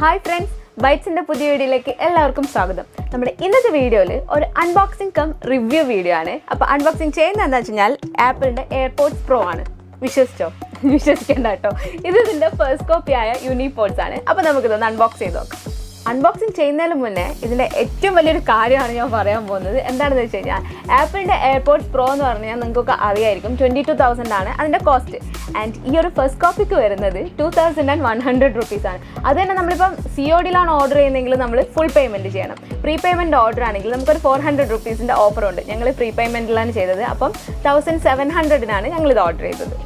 Hi friends, Bytz in the പുതിയ വീഡിയോയിലേക്ക് എല്ലാവർക്കും സ്വാഗതം. നമ്മുടെ ഇന്നത്തെ വീഡിയോയിൽ ഒരു അൺബോക്സിംഗ് കം റിവ്യൂ വീഡിയോ ആണ്. അപ്പോൾ അൺബോക്സിംഗ് ചെയ്യുന്നത് എന്താ വെച്ചാൽ ആപ്പിളിന്റെ എയർപോഡ്സ് പ്രോ ആണ്. വിശ്വസിക്കേണ്ട കേട്ടോ. ഇത് ഇതിന്റെ ഫസ്റ്റ് കോപ്പി ആയ യൂണിപോഡ്സ് ആണ്. അപ്പോൾ നമുക്കിതൊന്ന് അൺബോക്സ് ചെയ്ത് നോക്കാം. അൺബോക്സിംഗ് ചെയ്യുന്നതിന് മുന്നേ ഇതിൻ്റെ ഏറ്റവും വലിയൊരു കാര്യമാണ് ഞാൻ പറയാൻ പോകുന്നത്. എന്താണെന്ന് വെച്ച് കഴിഞ്ഞാൽ ആപ്പിളിൻ്റെ എയർപോഡ്സ് പ്രോ എന്ന് പറഞ്ഞാൽ നിങ്ങൾക്കൊക്കെ അറിയായിരിക്കും 22,000 ആണ് അതിൻ്റെ കോസ്റ്റ്. ആൻഡ് ഈ ഒരു ഫസ്റ്റ് കോപ്പിക്ക് വരുന്നത് 2,100 റുപ്പീസാണ്. അത് തന്നെ നമ്മളിപ്പം CODയിലാണ് ഓർഡർ ചെയ്യുന്നതെങ്കിൽ നമ്മൾ ഫുൾ പേയ്മെൻറ്റ് ചെയ്യണം. പ്രീ പേയ്മെൻറ്റ് ഓർഡർ ആണെങ്കിൽ നമുക്കൊരു 400 റുപ്പീസിൻ്റെ ഓഫറുണ്ട്. ഞങ്ങൾ പ്രീ പേയ്മെൻറ്റിലാണ് ചെയ്തത്. അപ്പം 1,700-നാണ് ഞങ്ങളിത് ഓർഡർ ചെയ്തത്.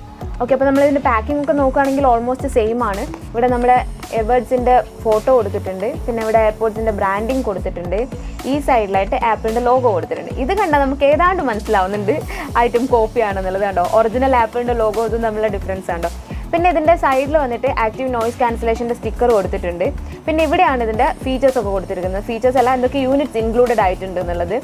ഓക്കെ, അപ്പോൾ നമ്മളിതിൻ്റെ പാക്കിംഗ് ഒക്കെ നോക്കുകയാണെങ്കിൽ ഓൾമോസ്റ്റ് സെയിം ആണ്. ഇവിടെ നമ്മുടെ എയർബഡ്സിൻ്റെ ഫോട്ടോ കൊടുത്തിട്ടുണ്ട്, പിന്നെ ഇവിടെ എയർപോഡ്സിൻ്റെ ബ്രാൻഡിങ് കൊടുത്തിട്ടുണ്ട്, ഈ സൈഡിലായിട്ട് ആപ്പിളിൻ്റെ ലോഗോ കൊടുത്തിട്ടുണ്ട്. ഇത് കണ്ടാൽ നമുക്ക് ഏതാണ്ട് മനസ്സിലാവുന്നുണ്ട് ഐറ്റം കോപ്പി ആണെന്നുള്ളത്. കണ്ടോ, ഒറിജിനൽ ആപ്പിളിൻ്റെ ലോഗോ ഇതും തമ്മിലുള്ള ഡിഫറൻസ് കണ്ടോ. പിന്നെ ഇതിൻ്റെ സൈഡിൽ വന്നിട്ട് ആക്റ്റീവ് നോയിസ് ക്യാൻസലേഷൻ്റെ സ്റ്റിക്കർ കൊടുത്തിട്ടുണ്ട്. പിന്നെ ഇവിടെയാണ് ഇതിൻ്റെ ഫീച്ചേഴ്സ് ഒക്കെ കൊടുത്തിരിക്കുന്നത്. ഫീച്ചേഴ്സ് എല്ലാം എന്തൊക്കെ യൂണിറ്റ്സ് ഇൻക്ലൂഡഡ് ആയിട്ടുണ്ട് എന്നുള്ളത്.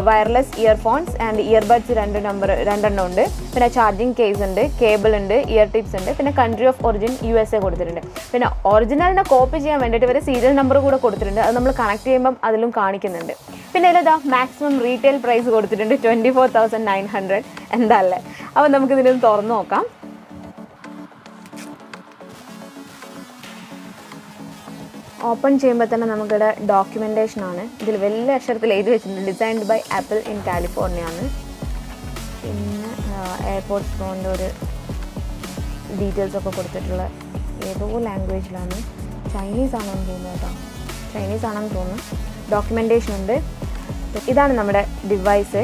വയർലെസ് ഇയർഫോൺസ് ആൻഡ് ഇയർബഡ്സ് രണ്ടെണ്ണം ഉണ്ട്. പിന്നെ ചാർജിങ് കേസ് ഉണ്ട്, കേബിൾ ഉണ്ട്, ഇയർ ടിപ്സ് ഉണ്ട്. പിന്നെ കൺട്രി ഓഫ് ഒറിജിൻ USA കൊടുത്തിട്ടുണ്ട്. പിന്നെ ഒറിജിനലിനെ കോപ്പി ചെയ്യാൻ വേണ്ടിയിട്ട് ഇവർ സീരിയൽ നമ്പർ കൂടെ കൊടുത്തിട്ടുണ്ട്. അത് നമ്മൾ കണക്ട് ചെയ്യുമ്പം അതിലും കാണിക്കുന്നുണ്ട്. പിന്നെ ഇതിലിതാ മാക്സിമം റീറ്റെയിൽ പ്രൈസ് കൊടുത്തിട്ടുണ്ട് 24,900. എന്താ അല്ലേ. അപ്പോൾ നമുക്കിതിനൊന്ന് തുറന്നു നോക്കാം. ഓപ്പൺ ചെയ്യുമ്പോൾ തന്നെ നമുക്കിവിടെ ഡോക്യുമെൻറ്റേഷനാണ്. ഇതിൽ വലിയ അക്ഷരത്തിൽ എഴുതി വെച്ചിട്ടുണ്ട് designed by Apple in California ആണ്. പിന്നെ എയർപോഡ്സ് പ്രോൻ്റെ ഒരു ഡീറ്റെയിൽസൊക്കെ കൊടുത്തിട്ടുള്ള ഏതോ ലാംഗ്വേജിലാണ്. ചൈനീസ് ആണെന്ന് തോന്നുന്നു കേട്ടോ, ചൈനീസ് ആണെന്ന് തോന്നുന്നു. ഡോക്യുമെൻറ്റേഷൻ ഉണ്ട്. ഇതാണ് നമ്മുടെ ഡിവൈസ്.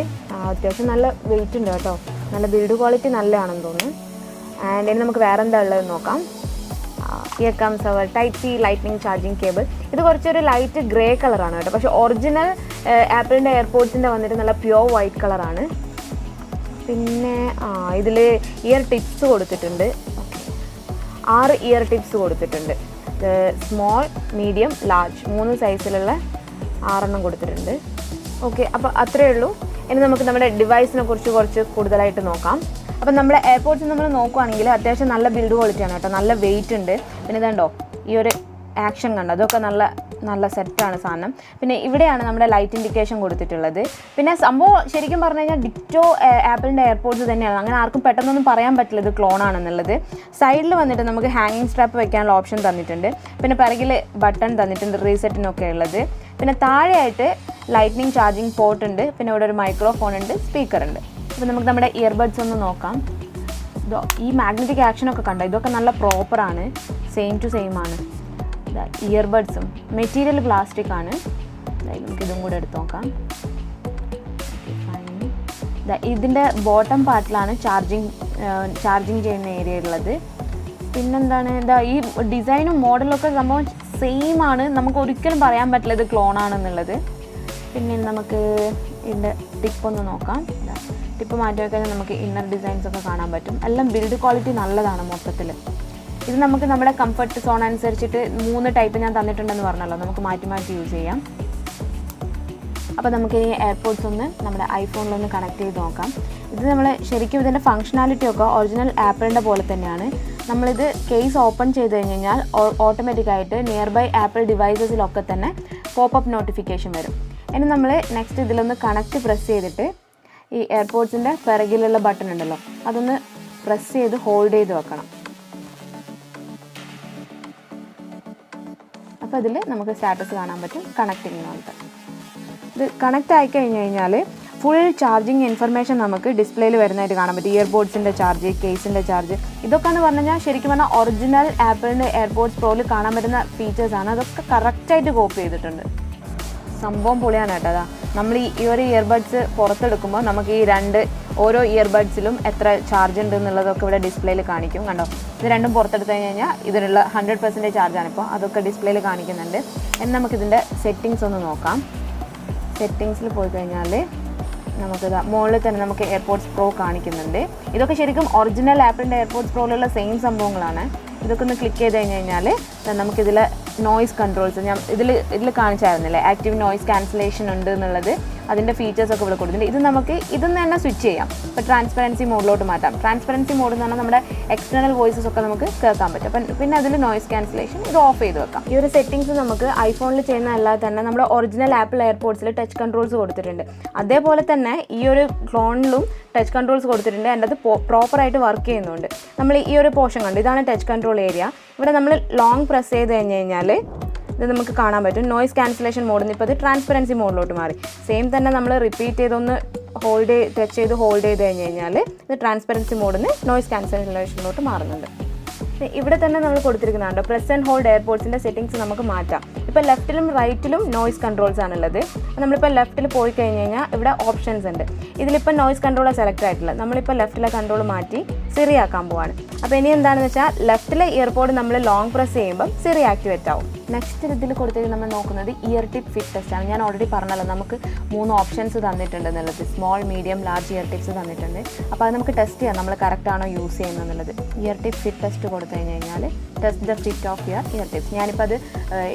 അത്യാവശ്യം നല്ല വെയിറ്റ് ഉണ്ട് കേട്ടോ, നല്ല ബിൽഡ് ക്വാളിറ്റി നല്ലതാണെന്ന് തോന്നുന്നു. ആൻഡ് ഇനി നമുക്ക് വേറെ എന്താ ഉള്ളതെന്ന് നോക്കാം. Here comes our Type-C lightning charging cable. ഇത് കുറച്ചൊരു ലൈറ്റ് ഗ്രേ കളറാണ് കേട്ടോ, പക്ഷേ ഒറിജിനൽ ആപ്പിളിൻ്റെ എയർപോഡ്സിൻ്റെ വന്നിട്ട് നല്ല പ്യുവർ വൈറ്റ് കളറാണ്. പിന്നെ ഇതിൽ ഇയർ ടിപ്സ് കൊടുത്തിട്ടുണ്ട്. 6 ഇയർ ടിപ്സ് കൊടുത്തിട്ടുണ്ട്. സ്മോൾ, മീഡിയം, ലാർജ് 3 സൈസിലുള്ള 6 കൊടുത്തിട്ടുണ്ട്. ഓക്കെ, അപ്പോൾ അത്രയേ ഉള്ളൂ. ഇനി നമുക്ക് നമ്മുടെ ഡിവൈസിനെ കുറിച്ച് കുറച്ച് കൂടുതലായിട്ട് നോക്കാം. അപ്പം നമ്മുടെ എയർപോഡ്സ് നമ്മൾ നോക്കുകയാണെങ്കിൽ അത്യാവശ്യം നല്ല ബിൽഡ് ക്വാളിറ്റിയാണ് കേട്ടോ, നല്ല വെയിറ്റ് ഉണ്ട്. പിന്നെ ഇതുണ്ടോ ഈ ഒരു ആക്ഷൻ കണ്ടോ, അതൊക്കെ നല്ല സെറ്റാണ് സാധനം. പിന്നെ ഇവിടെയാണ് നമ്മുടെ ലൈറ്റ് ഇൻഡിക്കേഷൻ കൊടുത്തിട്ടുള്ളത്. പിന്നെ സംഭവം ശരിക്കും പറഞ്ഞു കഴിഞ്ഞാൽ ഡിറ്റോ ആപ്പിളിൻ്റെ എയർപോഡ്സ് തന്നെയാണ്. അങ്ങനെ ആർക്കും പെട്ടെന്നൊന്നും പറയാൻ പറ്റില്ല ഇത് ക്ലോൺ ആണെന്നുള്ളത്. സൈഡിൽ വന്നിട്ട് നമുക്ക് ഹാങ്ങിങ് സ്ട്രാപ്പ് വെക്കാനുള്ള ഓപ്ഷൻ തന്നിട്ടുണ്ട്. പിന്നെ പിറകിൽ ബട്ടൺ തന്നിട്ടുണ്ട് റീസെറ്റിനൊക്കെ ഉള്ളത്. പിന്നെ താഴെയായിട്ട് ലൈറ്റ്നിങ് ചാർജിങ് പോർട്ട് ഉണ്ട്. പിന്നെ ഇവിടെ ഒരു മൈക്രോഫോൺ ഉണ്ട്, സ്പീക്കർ ഉണ്ട്. അപ്പോൾ നമുക്ക് നമ്മുടെ ഇയർബഡ്സ് ഒന്ന് നോക്കാം. ഈ മാഗ്നറ്റിക് ആക്ഷനൊക്കെ കണ്ടോ, ഇതൊക്കെ നല്ല പ്രോപ്പറാണ്, സെയിം ടു സെയിം ആണ്. ഇയർബഡ്സും മെറ്റീരിയൽ പ്ലാസ്റ്റിക് ആണ്. നമുക്ക് ഇതും കൂടെ എടുത്ത് നോക്കാം. ഇതിൻ്റെ ബോട്ടം പാർട്ടിലാണ് ചാർജിങ് ചെയ്യുന്ന ഏരിയ ഉള്ളത്. പിന്നെന്താണ്, ഈ ഡിസൈനും മോഡലൊക്കെ സംഭവം സെയിം ആണ്, നമുക്ക് ഒരിക്കലും പറയാൻ പറ്റില്ല ഇത് ക്ലോൺ ആണെന്നുള്ളത്. പിന്നെ നമുക്ക് ഇതിൻ്റെ ടിപ്പൊന്ന് നോക്കാം. ടിപ്പ് മാറ്റി വെക്കഴിഞ്ഞാൽ നമുക്ക് ഇന്നർ ഡിസൈൻസ് ഒക്കെ കാണാൻ പറ്റും. എല്ലാം ബിൽഡ് ക്വാളിറ്റി നല്ലതാണ് മൊത്തത്തിൽ. ഇത് നമുക്ക് നമ്മുടെ കംഫർട്ട് സോൺ അനുസരിച്ചിട്ട് 3 ടൈപ്പ് ഞാൻ തന്നിട്ടുണ്ടെന്ന് പറഞ്ഞല്ലോ, നമുക്ക് മാറ്റി യൂസ് ചെയ്യാം. അപ്പോൾ നമുക്ക് ഈ എയർപോഡ്സ് ഒന്ന് നമ്മുടെ ഐഫോണിലൊന്ന് കണക്ട് ചെയ്ത് നോക്കാം. ഇത് നമ്മൾ ശരിക്കും ഇതിൻ്റെ ഫങ്ഷനാലിറ്റി ഒക്കെ ഒറിജിനൽ ആപ്പിളിൻ്റെ പോലെ തന്നെയാണ്. നമ്മളിത് കേസ് ഓപ്പൺ ചെയ്ത് കഴിഞ്ഞാൽ ഓട്ടോമാറ്റിക്കായിട്ട് നിയർ ബൈ ആപ്പിൾ ഡിവൈസസിലൊക്കെ തന്നെ പോപ്പപ്പ് നോട്ടിഫിക്കേഷൻ വരും. ഇനി നമ്മൾ നെക്സ്റ്റ് ഇതിലൊന്ന് കണക്റ്റ് പ്രസ് ചെയ്തിട്ട് ഈ എയർപോഡ്സിൻ്റെ പിറകിലുള്ള ബട്ടൺ ഉണ്ടല്ലോ, അതൊന്ന് പ്രസ് ചെയ്ത് ഹോൾഡ് ചെയ്ത് വെക്കണം. അപ്പോൾ അതിൽ നമുക്ക് സ്റ്റാറ്റസ് കാണാൻ പറ്റും കണക്റ്റിംഗ് എന്നുള്ളത്. ഇത് കണക്റ്റ് ആയിക്കഴിഞ്ഞ് കഴിഞ്ഞാൽ ഫുൾ ചാർജിങ് ഇൻഫർമേഷൻ നമുക്ക് ഡിസ്പ്ലേയിൽ വരുന്നതായിട്ട് കാണാൻ പറ്റും. ഇയർപോഡ്സിൻ്റെ ചാർജ്, കേസിൻ്റെ ചാർജ്, ഇതൊക്കെയെന്ന് പറഞ്ഞു കഴിഞ്ഞാൽ ശരിക്കും പറഞ്ഞാൽ ഒറിജിനൽ ആപ്പിളിൻ്റെ എയർപോഡ്സ് പ്രോയിൽ കാണാൻ പറ്റുന്ന ഫീച്ചേഴ്സാണ്. അതൊക്കെ കറക്റ്റായിട്ട് കോപ്പി ചെയ്തിട്ടുണ്ട്. സംഭവം പൊളിയാണ് കേട്ടോ. അതാ നമ്മൾ ഈ ഒരു ഇയർബഡ്സ് പുറത്തെടുക്കുമ്പോൾ നമുക്ക് ഈ ഓരോ ഇയർബഡ്സിലും എത്ര ചാർജ് ഉണ്ട് എന്നുള്ളതൊക്കെ ഇവിടെ ഡിസ്പ്ലേയിൽ കാണിക്കും. കണ്ടോ, ഇത് രണ്ടും പുറത്തെടുത്ത് കഴിഞ്ഞാൽ ഇതിനുള്ള 100% ചാർജാണിപ്പോൾ, അതൊക്കെ ഡിസ്പ്ലേയിൽ കാണിക്കുന്നുണ്ട്. ഇനി നമുക്കിതിൻ്റെ സെറ്റിങ്സ് ഒന്ന് നോക്കാം. സെറ്റിങ്സിൽ പോയി കഴിഞ്ഞാൽ നമുക്കിത് മുകളിൽ തന്നെ നമുക്ക് എയർപോഡ്സ് പ്രോ കാണിക്കുന്നുണ്ട്. ഇതൊക്കെ ശരിക്കും ഒറിജിനൽ ആപ്പിളിൻ്റെ എയർപോഡ്സ് പ്രോയിലുള്ള സെയിം സംഭവങ്ങളാണ്. ഇതൊക്കെ ഒന്ന് ക്ലിക്ക് ചെയ്ത് കഴിഞ്ഞാൽ നമുക്കിതിൽ നോയ്സ് കൺട്രോൾസ് ഞാൻ ഇതിൽ കാണിച്ചായിരുന്നില്ലേ, ആക്റ്റീവ് നോയ്സ് ക്യാൻസലേഷൻ ഉണ്ട് എന്നുള്ളത്. അതിൻ്റെ ഫീച്ചേഴ്സൊക്കെ ഇവിടെ കൊടുത്തിട്ടുണ്ട്. ഇത് നമുക്ക് ഇതൊന്ന് തന്നെ സ്വിച്ച് ചെയ്യാം. ഇപ്പോൾ ട്രാൻസ്പെറൻസി മോഡിലോട്ട് മാറ്റാം. ട്രാൻസ്പെറൻസി മോഡ് എന്ന് പറഞ്ഞാൽ നമ്മുടെ എക്സ്റ്റേണൽ വോയിസസ് ഒക്കെ നമുക്ക് കേൾക്കാൻ പറ്റും. അപ്പം പിന്നെ അതിൽ നോയ്സ് ക്യാൻസലേഷൻ ഇത് ഓഫ് ചെയ്ത് വെക്കാം. ഈ ഒരു സെറ്റിംഗ്സ് നമുക്ക് ഐഫോണിൽ ചെയ്യുന്ന അല്ലാതെ തന്നെ നമ്മുടെ ഒറിജിനൽ ആപ്പിൾ എയർപോഡ്സിൽ ടച്ച് കൺട്രോൾസ് കൊടുത്തിട്ടുണ്ട്. അതേപോലെ തന്നെ ഈ ഒരു ക്ലോണിലും ടച്ച് കൺട്രോൾസ് കൊടുത്തിട്ടുണ്ട്. അതിൻ്റെ അത് പ്രോപ്പറായിട്ട് വർക്ക് ചെയ്യുന്നുണ്ട്. നമ്മൾ ഈ ഒരു പോർഷൻ കണ്ടു, ഇതാണ് ടച്ച് കൺട്രോൾ ഏരിയ. ഇവിടെ നമ്മൾ ലോങ് പ്രസ് ചെയ്ത് കഴിഞ്ഞാൽ ഇത് നമുക്ക് കാണാൻ പറ്റും. നോയ്സ് ക്യാൻസലേഷൻ മോഡിൽ ഇപ്പോൾ ഇത് ട്രാൻസ്പെറൻസി മോഡിലോട്ട് മാറി. സെയിം തന്നെ നമ്മൾ റിപ്പീറ്റ് ചെയ്തൊന്ന് ടച്ച് ചെയ്ത് ഹോൾഡ് ചെയ്ത് കഴിഞ്ഞാൽ ഇത് ട്രാൻസ്പെറൻസി മോഡിൽ നിന്ന് നോയ്സ് ക്യാൻസലേഷനിലോട്ട് മാറുന്നുണ്ട്. ഇവിടെ തന്നെ നമ്മൾ കൊടുത്തിരിക്കുന്നുണ്ടോ, പ്രസ് ആൻഡ് ഹോൾഡ് എയർപോഡ്സിൻ്റെ സെറ്റിംഗ്സ് നമുക്ക് മാറ്റാം. ഇപ്പോൾ ലെഫ്റ്റിലും റൈറ്റിലും നോയ്സ് കൺട്രോൾസ് ആണുള്ളത്. നമ്മളിപ്പോൾ ലെഫ്റ്റിൽ പോയി കഴിഞ്ഞ് കഴിഞ്ഞാൽ ഇവിടെ ഓപ്ഷൻസ് ഉണ്ട്. ഇതിലിപ്പോൾ നോയ്സ് കൺട്രോളാണ് സെലക്ട് ആയിട്ടുള്ളത്. നമ്മളിപ്പോൾ ലെഫ്റ്റിലെ കൺട്രോൾ മാറ്റി സിറി ആക്കാൻ പോവാണ്. അപ്പോൾ ഇനി എന്താണെന്ന് വെച്ചാൽ ലെഫ്റ്റിലെ ഇയർപോഡ് നമ്മൾ ലോങ് പ്രസ് ചെയ്യുമ്പോൾ സിറി ആക്ടിവേറ്റ് ആവും. നെക്സ്റ്റ് ഇതിൽ കൊടുത്തിട്ട് നമ്മൾ നോക്കുന്നത് ഇയർ ടിപ്പ് ഫിറ്റ് ടെസ്റ്റ് ആണ്. ഞാൻ ഓൾറെഡി പറഞ്ഞല്ലോ നമുക്ക് 3 ഓപ്ഷൻസ് തന്നിട്ടുണ്ട് എന്നുള്ളത്. Small, medium, large year tips തന്നിട്ടുണ്ട്. അപ്പോൾ അത് നമുക്ക് ടെസ്റ്റ് ചെയ്യാം നമ്മൾ കറക്റ്റ് ആണോ യൂസ് ചെയ്യുന്നത് എന്നുള്ളത്. ഇയർ ടിപ്പ് ഫിറ്റ് ടെസ്റ്റ് കൊടുത്തു കഴിഞ്ഞാൽ test the fit of your ear tips. ഞാനിപ്പോൾ അത്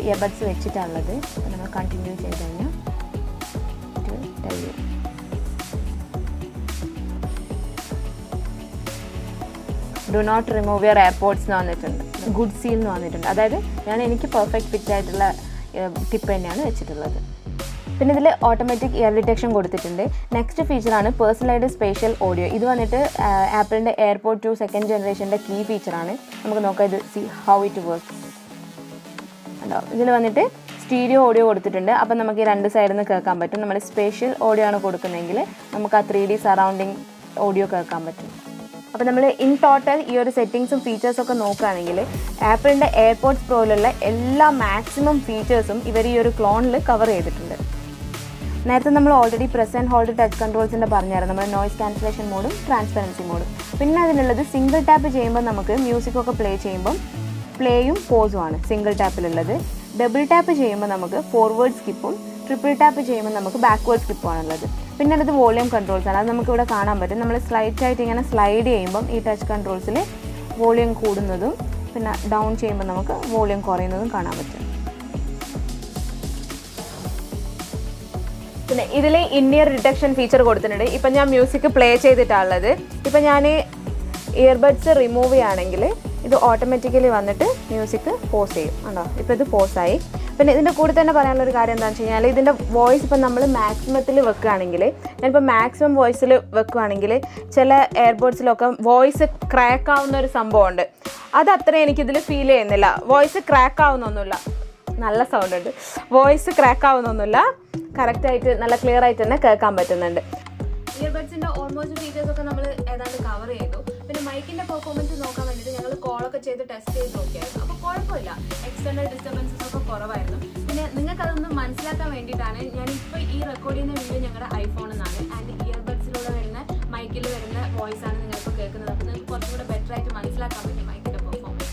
ഇയർബഡ്സ് വെച്ചിട്ടുള്ളത്. നമ്മൾ കണ്ടിന്യൂ ചെയ്ത് കഴിഞ്ഞാൽ do not remove your AirPods എന്ന് വന്നിട്ടുണ്ട്. ഗുഡ് സീൽ എന്ന് വന്നിട്ടുണ്ട്. അതായത് എനിക്ക് പെർഫെക്റ്റ് ഫിറ്റ് ആയിട്ടുള്ള ടിപ്പ് തന്നെയാണ് വെച്ചിട്ടുള്ളത്. പിന്നെ ഇതിൽ ഓട്ടോമാറ്റിക് ഇയർ ഡിറ്റക്ഷൻ കൊടുത്തിട്ടുണ്ട്. നെക്സ്റ്റ് ഫീച്ചറാണ് പേഴ്സണലൈസ്ഡ് സ്പേഷ്യൽ ഓഡിയോ. ഇത് വന്നിട്ട് ആപ്പിളിൻ്റെ എയർപോഡ് 2 സെക്കൻഡ് ജനറേഷൻ്റെ കീ ഫീച്ചറാണ്. നമുക്ക് നോക്കാം ഇത് ഹൗ ഇറ്റ് വർക്ക്. ഉണ്ടോ, ഇതിൽ വന്നിട്ട് സ്റ്റീരിയോ ഓഡിയോ കൊടുത്തിട്ടുണ്ട്. അപ്പം നമുക്ക് ഈ 2 സൈഡിൽ നിന്ന് കേൾക്കാൻ പറ്റും. നമ്മൾ സ്പേഷ്യൽ ഓഡിയോ ആണ് കൊടുക്കുന്നതെങ്കിൽ നമുക്ക് ആ 3D സറൗണ്ടിങ് ഓഡിയോ കേൾക്കാൻ പറ്റും. അപ്പോൾ നമ്മൾ ഇൻ ടോട്ടൽ ഈ ഒരു സെറ്റിങ്സും ഫീച്ചേഴ്സൊക്കെ നോക്കുകയാണെങ്കിൽ ആപ്പിളിൻ്റെ എയർപോഡ്സ് പ്രോയിലുള്ള എല്ലാ മാക്സിമം ഫീച്ചേഴ്സും ഇവർ ഈ ഒരു ക്ലോണിൽ കവർ ചെയ്തിട്ടുണ്ട്. നേരത്തെ നമ്മൾ already press and hold touch കൺട്രോൾസിൻ്റെ പറഞ്ഞായിരുന്നു, നമ്മൾ നോയ്സ് ക്യാൻസലേഷൻ മോഡും ട്രാൻസ്പെറൻസി മോഡും. പിന്നെ അതിനുള്ളത് സിംഗിൾ ടാപ്പ് ചെയ്യുമ്പോൾ നമുക്ക് മ്യൂസിക്കൊക്കെ പ്ലേ ചെയ്യുമ്പം പ്ലേയും പോസും ആണ് സിംഗിൾ ടാപ്പിലുള്ളത്. ഡബിൾ ടാപ്പ് ചെയ്യുമ്പോൾ നമുക്ക് ഫോർവേഡ് സ്കിപ്പും, ട്രിപ്പിൾ ടാപ്പ് ചെയ്യുമ്പോൾ നമുക്ക് ബാക്ക്വേർഡ് സ്കിപ്പും ആണുള്ളത്. പിന്നെ അത് വോളിയം കൺട്രോൾസ് ആണ്. അത് നമുക്കിവിടെ കാണാൻ പറ്റും. നമ്മൾ സ്ലൈറ്റായിട്ട് ഇങ്ങനെ സ്ലൈഡ് ചെയ്യുമ്പം ഈ ടച്ച് കൺട്രോൾസിൽ വോളിയം കൂടുന്നതും പിന്നെ ഡൗൺ ചെയ്യുമ്പോൾ നമുക്ക് വോളിയം കുറയുന്നതും കാണാൻ പറ്റും. പിന്നെ ഇതിൽ ഇന്നിയർ ഡിറ്റക്ഷൻ ഫീച്ചർ കൊടുത്തിട്ടുണ്ട്. ഇപ്പം ഞാൻ മ്യൂസിക് പ്ലേ ചെയ്തിട്ടുള്ളത്. ഇപ്പം ഞാൻ ഇയർബഡ്സ് റിമൂവ് ചെയ്യുകയാണെങ്കിൽ ഇത് ഓട്ടോമാറ്റിക്കലി വന്നിട്ട് മ്യൂസിക് പോസ് ചെയ്യും. ആണോ, ഇപ്പോൾ ഇത് പോസായി. പിന്നെ ഇതിൻ്റെ കൂടെ തന്നെ പറയാനുള്ളൊരു കാര്യം എന്താണെന്ന് വെച്ച് കഴിഞ്ഞാൽ ഇതിൻ്റെ വോയിസ് ഇപ്പം നമ്മൾ മാക്സിമത്തിൽ വെക്കുകയാണെങ്കിൽ, ഞാനിപ്പോൾ മാക്സിമം വോയിസിൽ വെക്കുകയാണെങ്കിൽ ചില എയർപോഡ്സിലൊക്കെ വോയിസ് ക്രാക്ക് ആവുന്ന ഒരു സംഭവമുണ്ട്. അത് അത്ര എനിക്കിതിൽ ഫീൽ ചെയ്യുന്നില്ല. വോയിസ് ക്രാക്ക് ആവുന്നൊന്നുമില്ല, നല്ല സൗണ്ട് ഉണ്ട്. വോയിസ് ക്രാക്ക് ആവുന്നൊന്നുമില്ല, കറക്റ്റായിട്ട് നല്ല ക്ലിയർ ആയിട്ട് തന്നെ കേൾക്കാൻ പറ്റുന്നുണ്ട്. ഇയർബഡ്സിൻ്റെ ഓൾമോസ്റ്റ് ഫീച്ചേഴ്സൊക്കെ നമ്മൾ ഏതാണ്ട് കവർ ചെയ്തു. പിന്നെ മൈക്കിൻ്റെ പെർഫോമൻസ് നോക്കാൻ വേണ്ടിയിട്ട് ഞങ്ങൾ കോളൊക്കെ ചെയ്ത് ടെസ്റ്റ് ചെയ്ത് നോക്കിയായിരുന്നു. അപ്പോൾ കുഴപ്പമില്ല, എക്സ്റ്റേണൽ ഡിസ്റ്റർബൻസസ് ഒക്കെ കുറവായിരുന്നു. പിന്നെ നിങ്ങൾക്കതൊന്ന് മനസ്സിലാക്കാൻ വേണ്ടിയിട്ടാണ് ഞാനിപ്പോൾ ഈ റെക്കോർഡ് ചെയ്യുന്ന വീഡിയോ ഞങ്ങളുടെ ഐഫോണിൽ നിന്നാണ്. ആൻഡ് ഇയർബഡ്സിലൂടെ വരുന്ന മൈക്കിൽ വരുന്ന വോയിസാണ് നിങ്ങളിപ്പോൾ കേൾക്കുന്നത്. അപ്പോൾ നിങ്ങൾക്ക് കുറച്ചുകൂടെ ബെറ്റർ ആയിട്ട് മനസ്സിലാക്കാൻ പറ്റും മൈക്കിൻ്റെ പെർഫോമൻസ്.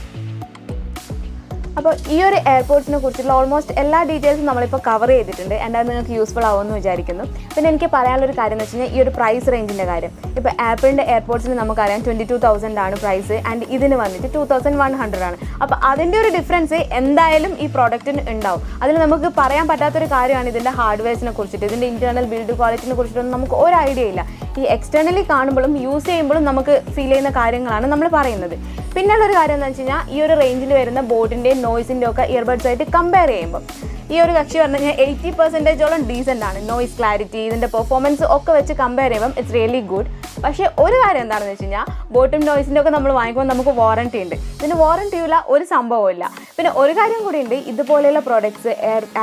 അപ്പോൾ ഈ ഒരു എയർപോഡ്സിനെ കുറിച്ചുള്ള ഓൾമോസ്റ്റ് എല്ലാ ഡീറ്റെയിൽസും നമ്മളിപ്പോൾ കവർ ചെയ്തിട്ടുണ്ട്. എൻ്റെ അത് നിങ്ങൾക്ക് യൂസ്ഫുൾ ആവുമെന്ന് വിചാരിക്കുന്നു. പിന്നെ എനിക്ക് പറയാനുള്ളൊരു കാര്യം എന്ന് വെച്ച് കഴിഞ്ഞാൽ ഈ ഒരു പ്രൈസ് റേഞ്ചിൻ്റെ കാര്യം. ഇപ്പോൾ ആപ്പിളിൻ്റെ എയർപോഡ്സിന് നമുക്കറിയാം 22,000 ആണ് പ്രൈസ്, ആൻഡ് ഇതിന് വന്നിട്ട് 2,100 ആണ്. അപ്പോൾ അതിൻ്റെ ഒരു ഡിഫറൻസ് എന്തായാലും ഈ പ്രോഡക്റ്റിന് ഉണ്ടാവും. അതിൽ നമുക്ക് പറയാൻ പറ്റാത്തൊരു കാര്യമാണ് ഇതിൻ്റെ ഹാർഡ്വെയർസിനെ കുറിച്ചിട്ട്. ഇതിൻ്റെ ഇൻറ്റേർണൽ ബിൽഡ് ക്വാളിറ്റിനെ കുറിച്ചിട്ടൊന്നും നമുക്ക് ഒരു ഐഡിയ ഇല്ല. ഈ എക്സ്റ്റേണലി കാണുമ്പോഴും യൂസ് ചെയ്യുമ്പോഴും നമുക്ക് ഫീൽ ചെയ്യുന്ന കാര്യങ്ങളാണ് നമ്മൾ പറയുന്നത്. പിന്നെയുള്ളൊരു കാര്യം എന്താണെന്ന് വെച്ച് കഴിഞ്ഞാൽ ഈ ഒരു റേഞ്ചിൽ വരുന്ന ബോട്ടിൻ്റെയും നോയ്സിൻ്റെ ഒക്കെ ഇയർബഡ്സ് ആയിട്ട് കമ്പയർ ചെയ്യുമ്പോൾ ഈ ഒരു കക്ഷി പറഞ്ഞു കഴിഞ്ഞാൽ 80% ഡീസൻ്റ് ആണ്. നോയ്സ് ക്ലാരിറ്റി, ഇതിൻ്റെ പെർഫോമൻസ് ഒക്കെ വെച്ച് കമ്പയർ ചെയ്യുമ്പം ഇറ്റ്സ് റിയലി ഗുഡ്. പക്ഷേ ഒരു കാര്യം എന്താണെന്ന് വെച്ച് കഴിഞ്ഞാൽ ബോട്ടും നോയ്സിൻ്റെ ഒക്കെ നമ്മൾ വാങ്ങിക്കുമ്പോൾ നമുക്ക് വാറൻറ്റി ഉണ്ട്. ഇതിന് വാറൻറ്റിയുള്ള ഒരു സംഭവമില്ല. പിന്നെ ഒരു കാര്യം കൂടി ഉണ്ട്, ഇതുപോലെയുള്ള പ്രോഡക്ട്സ്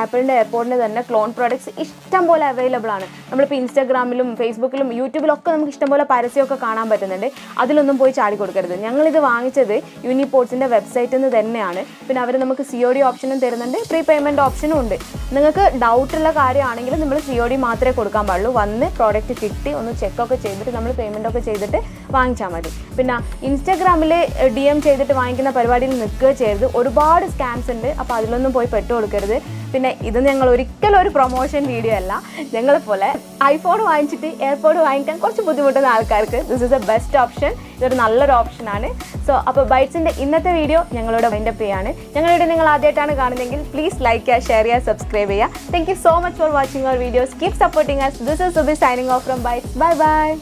ആപ്പിളിൻ്റെ എയർപോഡിൻ്റെ തന്നെ ക്ലോൺ പ്രോഡക്ട്സ് ഇഷ്ടം പോലെ അവൈലബിൾ ആണ്. നമ്മളിപ്പോൾ ഇൻസ്റ്റാഗ്രാമിലും ഫേസ്ബുക്കിലും യൂട്യൂബിലൊക്കെ നമുക്ക് ഇഷ്ടംപോലെ പരസ്യമൊക്കെ കാണാൻ പറ്റുന്നുണ്ട്. അതിലൊന്നും പോയി ചാടി കൊടുക്കരുത്. ഞങ്ങളിത് വാങ്ങിച്ചത് യൂണിപോഡ്സിൻ്റെ വെബ്സൈറ്റിൽ നിന്ന് തന്നെയാണ്. പിന്നെ അവർ നമുക്ക് COD ഓപ്ഷനും തരുന്നുണ്ട്, പ്രീ പേയ്മെൻറ്റ് ഓപ്ഷനും ഉണ്ട്. നിങ്ങൾക്ക് ഡൗട്ടുള്ള കാര്യമാണെങ്കിൽ നമ്മൾ COD മാത്രമേ കൊടുക്കാൻ പാടുള്ളൂ. വന്ന് പ്രോഡക്റ്റ് കിട്ടി ഒന്ന് ചെക്കൊക്കെ ചെയ്തിട്ട് നമ്മൾ പേയ്മെൻ്റ് ഒക്കെ ചെയ്തിട്ട് വാങ്ങിച്ചാൽ മതി. പിന്നെ ഇൻസ്റ്റാഗ്രാമിൽ DM ചെയ്തിട്ട് വാങ്ങിക്കുന്ന പരിപാടിയിൽ നിൽക്കുക ചെയ്യരുത്. ഒരുപാട് സ്കാംസ് ഉണ്ട്. അപ്പോൾ അതിലൊന്നും പോയി പെട്ടു കൊടുക്കരുത്. പിന്നെ ഇത് ഞങ്ങൾ ഒരിക്കലും ഒരു പ്രൊമോഷൻ വീഡിയോ അല്ല. ഞങ്ങളെപ്പോലെ ഐഫോൺ വാങ്ങിച്ചിട്ട് എയർപോഡ് വാങ്ങിക്കാൻ കുറച്ച് ബുദ്ധിമുട്ടുന്ന ആൾക്കാർക്ക് this is A best option. ഇതൊരു നല്ലൊരു ഓപ്ഷനാണ്. സോ അപ്പോൾ ബൈറ്റ്സിൻ്റെ ഇന്നത്തെ വീഡിയോ ഞങ്ങളോട് വൈൻഡപ്പ് ചെയ്യാണ്. ഞങ്ങളുടെ നിങ്ങൾ ആദ്യമായിട്ടാണ് കാണുന്നതെങ്കിൽ പ്ലീസ് ലൈക്ക് ചെയ്യുക, ഷെയർ ചെയ്യുക, സബ്സ്ക്രൈബ് ചെയ്യുക. Thank you so much for watching our videos. Keep supporting us. This is Subi signing off from Bytz. Bye bye.